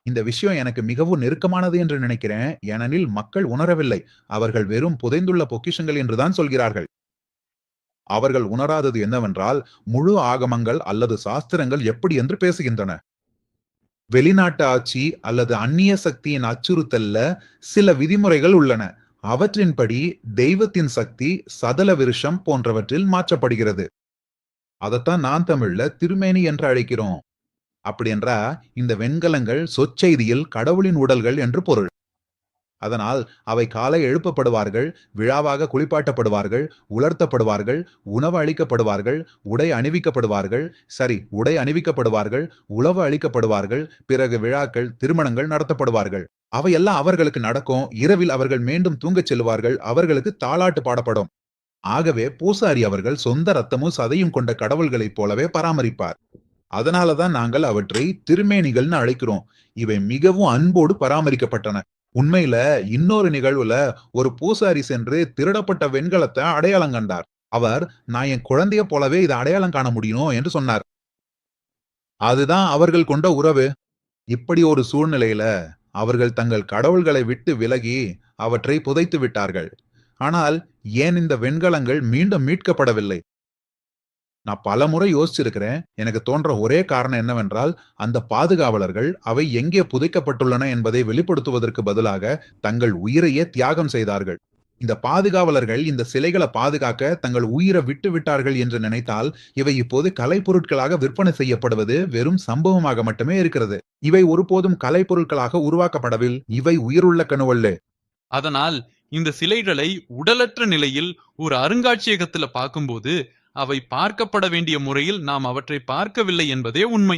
இந்த விஷயம் எனக்கு மிகவும் நெருக்கமானது என்று நினைக்கிறேன். ஏனெனில் மக்கள் உணரவில்லை. அவர்கள் வெறும் புதைந்துள்ள பொக்கிஷங்கள் என்றுதான் சொல்கிறார்கள். அவர்கள் உணராதது என்னவென்றால், முழு ஆகமங்கள் அல்லது சாஸ்திரங்கள் எப்படி என்று பேசுகின்றன. வெளிநாட்டு ஆட்சி அல்லது அந்நிய சக்தியின் அச்சுறுத்தல்ல சில விதிமுறைகள் உள்ளன. அவற்றின்படி தெய்வத்தின் சக்தி சதல விருஷம் போன்றவற்றில் மாற்றப்படுகிறது. அதத்தான் நான் தமிழ்ல திருமேனி என்று அழைக்கிறோம். அப்படி என்றா இந்த வெண்கலங்கள் சொற்செய்தியில் கடவுளின் உடல்கள் என்று பொருள். அதனால் அவை காலை எழுப்பப்படுவார்கள், விழாவாக குளிப்பாட்டப்படுவார்கள், உலர்த்தப்படுவார்கள், உணவு அளிக்கப்படுவார்கள், உடை அணிவிக்கப்படுவார்கள், உடை அணிவிக்கப்படுவார்கள், உளவு அளிக்கப்படுவார்கள், பிறகு விழாக்கள், திருமணங்கள் நடத்தப்படுவார்கள். அவையெல்லாம் அவர்களுக்கு நடக்கும். இரவில் அவர்கள் மீண்டும் தூங்கச் செல்வார்கள். அவர்களுக்கு தாலாட்டு பாடப்படும். ஆகவே பூசாரி அவர்கள் சொந்த ரத்தமும் சதையும் கொண்ட கடவுள்களைப் போலவே பராமரிப்பார். அதனாலதான் நாங்கள் அவற்றை திருமேனிகள்னு அழைக்கிறோம். இவை மிகவும் அன்போடு பராமரிக்கப்பட்டன. உண்மையில இன்னொரு நிகழ்வுல ஒரு பூசாரி சென்று திருடப்பட்ட வெண்கலத்தை அடையாளம் கண்டார். அவர், நான் என் குழந்தைய போலவே இதை அடையாளம் காண முடியும் என்று சொன்னார். அதுதான் அவர்கள் கொண்ட உறவு. இப்படி ஒரு சூழ்நிலையில அவர்கள் தங்கள் கடவுள்களை விட்டு விலகி அவற்றை புதைத்து விட்டார்கள். ஆனால் ஏன் இந்த வெண்கலங்கள் மீண்டும் மீட்கப்படவில்லை? நான் பலமுறை யோசிச்சிருக்கிறேன். எனக்கு தோன்ற ஒரே காரணம் என்னவென்றால், அந்த பாதுகாவலர்கள் அவை எங்கே புதைக்கப்பட்டுள்ளன என்பதை வெளிப்படுத்துவதற்கு பதிலாக தங்கள் உயிரையே தியாகம் செய்தார்கள். இந்த பாதுகாவலர்கள் இந்த சிலைகளை பாதுகாக்க தங்கள் உயிரை விட்டு விட்டார்கள் என்று நினைத்தால், இவை இப்போது கலைப்பொருட்களாக விற்பனை செய்யப்படுவது வெறும் சம்பவமாக மட்டுமே இருக்கிறது. இவை ஒருபோதும் கலைப்பொருட்களாக உருவாக்கப்படவில்லை. இவை உயிருள்ள கனவல்ல. அதனால் இந்த சிலைகளை உடலற்ற நிலையில் ஒரு அருங்காட்சியகத்துல பார்க்கும்போது அவை பார்க்கப்பட வேண்டிய முறையில் நாம் அவற்றை பார்க்கவில்லை என்பதே உண்மை.